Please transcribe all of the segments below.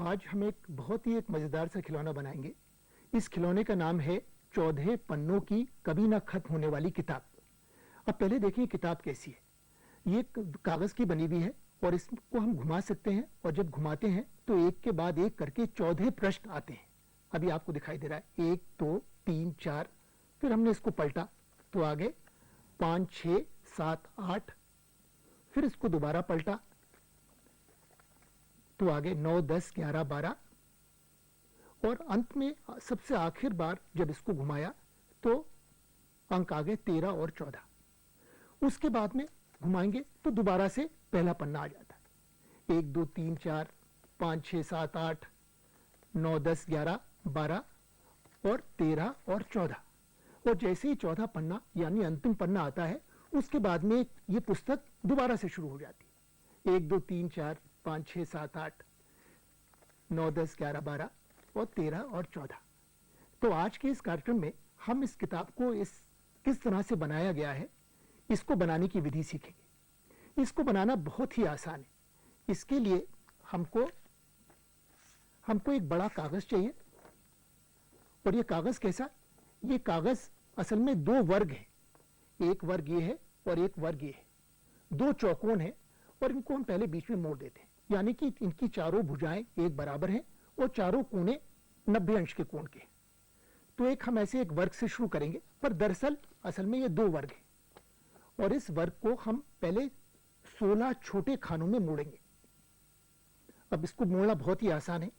आज हम एक बहुत ही मजेदार सा खिलौना बनाएंगे। इस खिलौने का नाम है 14 पन्नों की कभी ना खत्म होने वाली किताब। अब पहले देखिए किताब कैसी है। ये कागज की बनी हुई है और इसको हम घुमा सकते हैं, और जब घुमाते हैं तो एक के बाद एक करके 14 प्रश्न आते हैं। अभी आपको दिखाई दे रहा है 1 2 3 4, फिर हमने इसको पलटा तो आगे 5 6 7 8, फिर इसको दोबारा पलटा तो आगे 9 10 11 12, और अंत में सबसे आखिर बार जब इसको घुमाया तो अंक आ गए 13 और 14। उसके बाद में घुमाएंगे तो दोबारा से पहला पन्ना आ जाता है। 1 2 3 4 5 6 7 8 9 10 11 12 और 13 और 14, और जैसे ही 14 पन्ना यानी अंतिम पन्ना आता है उसके बाद में ये पुस्तक दोबारा से शुरू हो जाती है। 1 2 3 4 5 6 7 8 9 10 11 12 और 13 और 14। तो आज के इस कार्यक्रम में हम इस किताब को किस तरह से बनाया गया है, इसको बनाने की विधि सीखेंगे। इसको बनाना बहुत ही आसान है। इसके लिए हमको एक बड़ा कागज चाहिए, और ये कागज कैसा? ये कागज असल में दो वर्ग है। एक वर्ग ये है और एक वर्ग ये है। दो चौकोन है और इनको हम पहले बीच में मोड़ देते हैं, यानी कि इनकी चारों भुजाएं एक बराबर हैं और चारों कोने 90 अंश के कोण के। तो हम ऐसे एक वर्ग से शुरू करेंगे, पर दरअसल असल में ये दो वर्ग है, और इस वर्ग को हम पहले 16 छोटे खानों में मोड़ेंगे। अब इसको मोड़ना बहुत ही आसान है।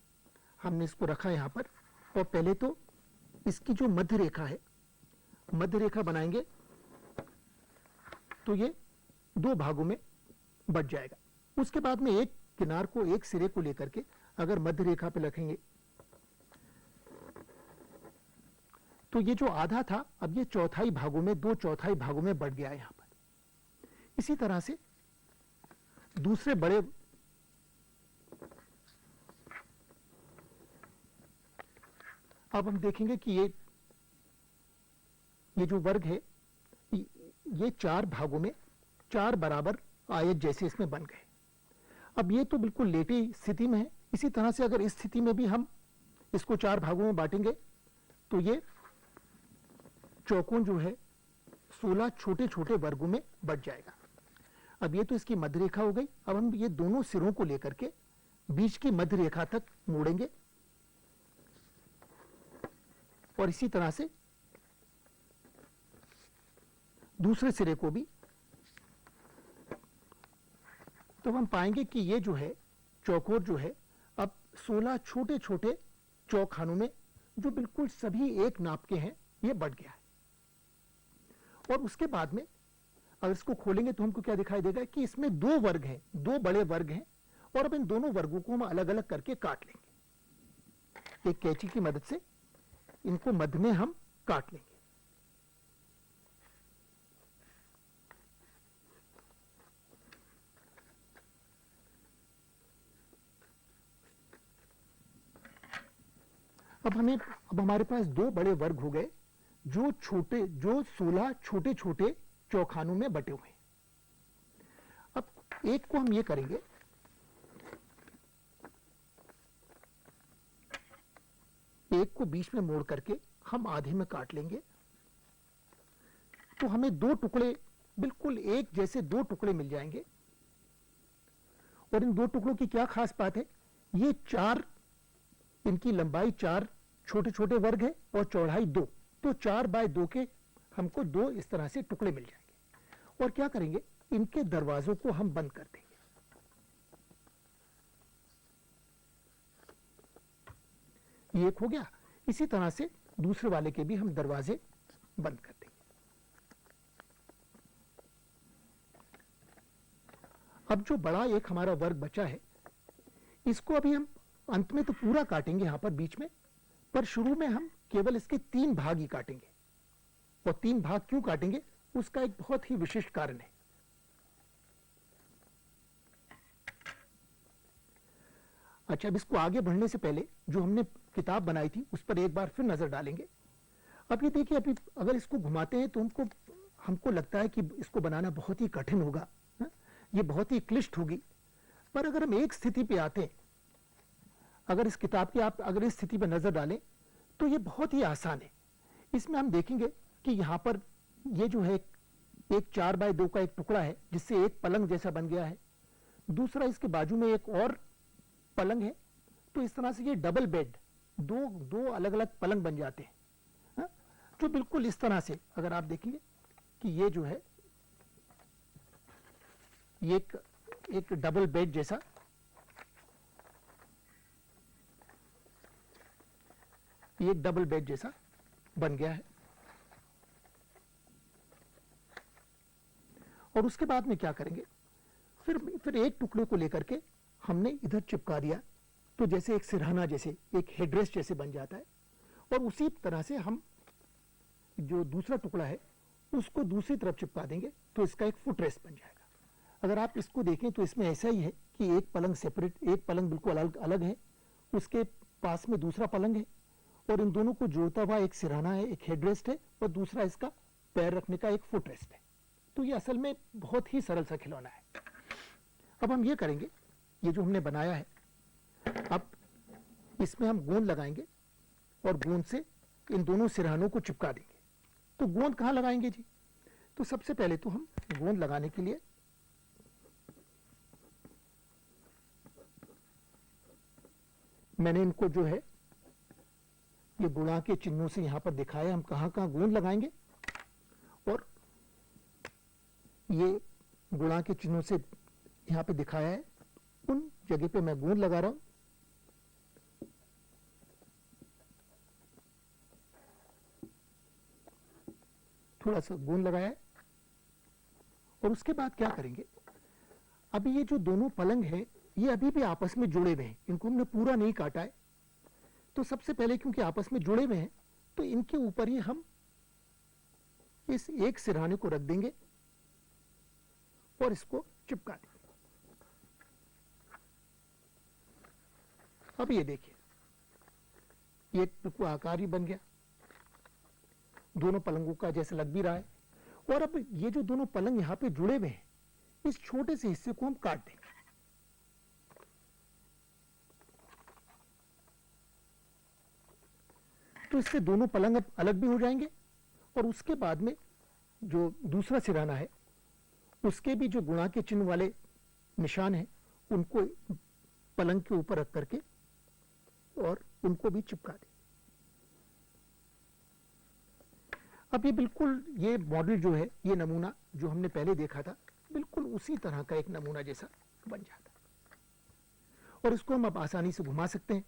हमने इसको रखा यहां पर, और पहले तो इसकी जो मध्य रेखा है, मध्य रेखा बनाएंगे तो ये दो भागों में बट जाएगा। उसके बाद में एक किनार को, एक सिरे को लेकर के अगर मध्य रेखा पे रखेंगे तो ये जो आधा था अब ये चौथाई भागों में, 2 चौथाई भागों में बट गया है यहां पर। इसी तरह से दूसरे बड़े अब हम देखेंगे कि ये जो वर्ग है ये 4 भागों में 4 बराबर आयत जैसे इसमें बन गए। अब ये तो बिल्कुल लेटी स्थिति में है। इसी तरह से अगर इस स्थिति में भी हम इसको 4 भागों में बांटेंगे तो ये चौकोन जो है 16 छोटे छोटे वर्गों में बट जाएगा। अब ये तो इसकी मध्य रेखा हो गई। अब हम ये दोनों सिरों को लेकर के बीच की मध्य रेखा तक मोड़ेंगे, और इसी तरह से दूसरे सिरे को भी। तो हम पाएंगे कि ये जो है चौकोर जो है अब 16 छोटे छोटे चौखानों में, जो बिल्कुल सभी एक नाप के हैं, ये बट गया है। और उसके बाद में अगर इसको खोलेंगे तो हमको क्या दिखाई देगा कि इसमें 2 वर्ग हैं, 2 बड़े वर्ग हैं, और अब इन दोनों वर्गों को हम अलग अलग करके काट लेंगे। एक कैंची की मदद से इनको मध्य में हम काट लेंगे। अब हमारे पास 2 बड़े वर्ग हो गए जो 16 छोटे छोटे चौखानों में बटे हुए हैं। अब एक को हम ये करेंगे, एक को बीच में मोड़ करके हम आधे में काट लेंगे, तो हमें 2 टुकड़े, बिल्कुल एक जैसे 2 टुकड़े मिल जाएंगे। और इन 2 टुकड़ों की क्या खास बात है? ये 4, इनकी लंबाई 4 छोटे छोटे वर्ग है और चौड़ाई 2, तो 4 बाय 2 के हमको 2 इस तरह से टुकड़े मिल जाएंगे। और क्या करेंगे, इनके दरवाजों को हम बंद कर देंगे। ये एक हो गया। इसी तरह से दूसरे वाले के भी हम दरवाजे बंद कर देंगे। अब जो बड़ा एक हमारा वर्ग बचा है, इसको अभी हम अंत में तो पूरा काटेंगे यहां पर बीच में, पर शुरू में हम केवल इसके 3 भाग ही काटेंगे। और 3 भाग क्यों काटेंगे, उसका एक बहुत ही विशिष्ट कारण है। अच्छा, अब इसको आगे बढ़ने से पहले जो हमने किताब बनाई थी उस पर एक बार फिर नजर डालेंगे। अब ये देखिए, अभी अगर इसको घुमाते हैं तो हमको लगता है कि इसको बनाना बहुत ही कठिन होगा, ये बहुत ही क्लिष्ट होगी। पर अगर हम एक स्थिति पे आते हैं, अगर इस किताब की आप अगर इस स्थिति पर नजर डालें तो ये बहुत ही आसान है। इसमें हम देखेंगे कि यहाँ पर ये जो है एक 4x2 का एक टुकड़ा है जिससे एक पलंग जैसा बन गया है, दूसरा इसके बाजू में एक और पलंग है। तो इस तरह से ये डबल बेड, दो अलग अलग पलंग बन जाते हैं। हा? जो बिल्कुल इस तरह से अगर आप देखेंगे कि ये जो है ये एक डबल बेड जैसा ये एक डबल बेड जैसा बन गया है। और उसके बाद में क्या करेंगे, फिर एक टुकड़े को लेकर के हमने इधर चिपका दिया, तो जैसे एक सिरहाना जैसे एक हेडरेस्ट जैसे बन जाता है। और उसी तरह से हम जो दूसरा टुकड़ा है उसको दूसरी तरफ चिपका देंगे, तो इसका एक फुट रेस्ट बन जाएगा। अगर आप इसको देखें तो इसमें ऐसा ही है कि एक पलंग सेपरेट, एक पलंग बिल्कुल अलग है, उसके पास में दूसरा पलंग है, और इन दोनों को जोड़ता हुआ एक सिरहाना है, एक हेडरेस्ट है, और दूसरा इसका पैर रखने का एक फुट रेस्ट है। तो ये असल में बहुत ही सरल सा खिलौना है। अब हम ये करेंगे, ये जो हमने बनाया है, अब इसमें हम गोंद लगाएंगे और गोंद से इन दोनों सिरहानों को चिपका देंगे। तो गोंद कहाँ लगाएंगे जी? तो सबसे पहले तो हम गोंद लगाने के लिए मैंने इनको जो है ये गुणा के चिन्हों से यहां पर दिखाया हम कहां कहां गोंद लगाएंगे, और ये गुणा के चिन्हों से यहां पे दिखाया है, उन जगह पे मैं गोंद लगा रहा हूं। थोड़ा सा गोंद लगाया है। और उसके बाद क्या करेंगे, अभी ये जो दोनों पलंग हैं ये अभी भी आपस में जुड़े हुए हैं, इनको हमने पूरा नहीं काटा है। तो सबसे पहले क्योंकि आपस में जुड़े हुए हैं तो इनके ऊपर ही हम इस एक सिरहाने को रख देंगे और इसको चिपका देंगे। अब ये देखिए ये बिल्कुल आकार ही बन गया, दोनों पलंगों का जैसे लग भी रहा है। और अब ये जो दोनों पलंग यहां पे जुड़े हुए हैं, इस छोटे से हिस्से को हम काट देंगे। तो इससे दोनों पलंग अब अलग भी हो जाएंगे, और उसके बाद में जो दूसरा सिरहाना है उसके भी जो गुणा के चिन्ह वाले निशान हैं उनको पलंग के ऊपर रख करके और उनको भी चिपका दें। अब ये बिल्कुल ये मॉडल जो है, ये नमूना जो हमने पहले देखा था, बिल्कुल उसी तरह का एक नमूना जैसा बन जाता है। और इसको हम अब आसानी से घुमा सकते हैं।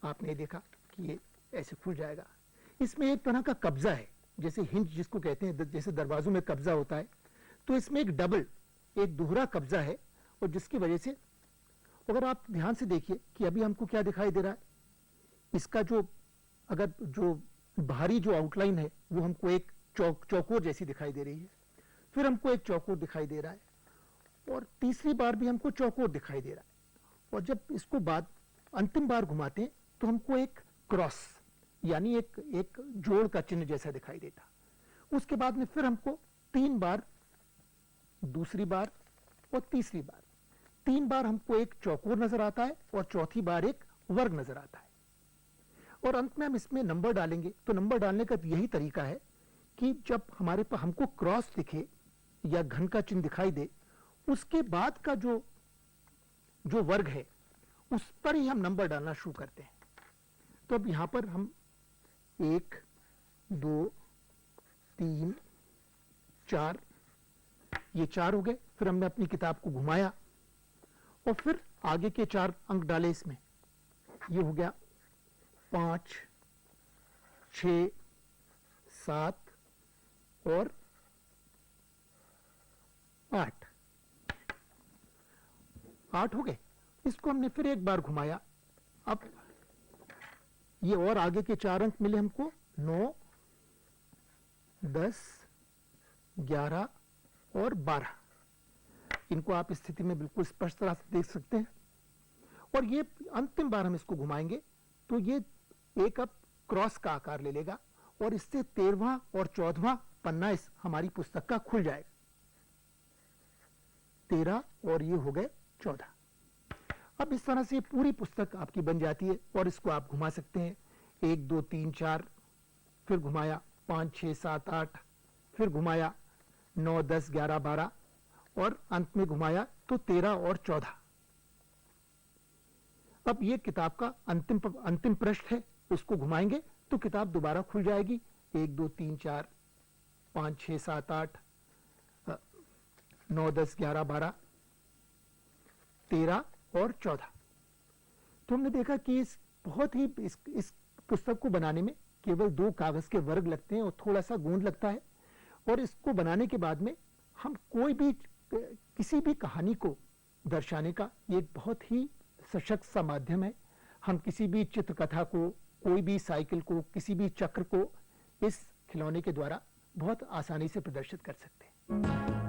आपने देखा कि ये ऐसे खुल जाएगा। इसमें एक तरह का कब्जा है, जैसे हिंज जिसको कहते हैं, जैसे दरवाजों में कब्जा होता है, तो इसमें एक दोहरा कब्जा है। और जिसकी वजह से अगर आप ध्यान से देखिए कि अभी हमको क्या दिखाई दे रहा है, इसका जो बाहरी जो आउटलाइन है वो हमको एक चौकोर जैसी दिखाई दे रही है, फिर हमको एक चौकोर दिखाई दे रहा है, और तीसरी बार भी हमको चौकोर दिखाई दे रहा है। और जब इसको अंतिम बार घुमाते हैं तो हमको एक क्रॉस यानी एक जोड़ का चिन्ह जैसा दिखाई देता। उसके बाद में फिर हमको 3 बार, दूसरी बार और तीसरी बार, 3 बार हमको एक चौकोर नजर आता है और चौथी बार एक वर्ग नजर आता है। और अंत में हम इसमें नंबर डालेंगे। तो नंबर डालने का यही तरीका है कि जब हमारे पास हमको क्रॉस दिखे या घन का चिन्ह दिखाई दे, उसके बाद का जो वर्ग है उस पर ही हम नंबर डालना शुरू करते हैं। तो अब यहां पर हम 1 2 3 4, ये 4 हो गए। फिर हमने अपनी किताब को घुमाया और फिर आगे के 4 अंक डाले इसमें। ये हो गया 5 6 7 और 8 हो गए। इसको हमने फिर एक बार घुमाया। अब ये और आगे के 4 अंक मिले हमको, 9 10 11 और 12। इनको आप इस स्थिति में बिल्कुल स्पष्ट तरह से देख सकते हैं। और ये अंतिम बार हम इसको घुमाएंगे तो ये एक अब क्रॉस का आकार ले लेगा और इससे 13वां और 14वां पन्ना इस हमारी पुस्तक का खुल जाएगा। 13 और ये हो गए 14। अब इस तरह से पूरी पुस्तक आपकी बन जाती है और इसको आप घुमा सकते हैं, 1 2 3 4, फिर घुमाया 5 6 7 8, फिर घुमाया 9 10 11 12 और अंत में घुमाया तो 13 और 14। अब ये किताब का अंतिम पृष्ठ है, उसको घुमाएंगे तो किताब दोबारा खुल जाएगी, 1 2 3 4 5 6 7 8 9 10 11 12 13 और 14। तो हमने देखा कि इस पुस्तक को बनाने में केवल 2 कागज के वर्ग लगते हैं और थोड़ा सा गोंद लगता है, और इसको बनाने के बाद में हम किसी भी कहानी को दर्शाने का ये बहुत ही सशक्त सा माध्यम है। हम किसी भी चित्रकथा को, कोई भी साइकिल को, किसी भी चक्र को इस खिलौने के द्वारा बहुत आसानी से प्रदर्शित कर सकते हैं।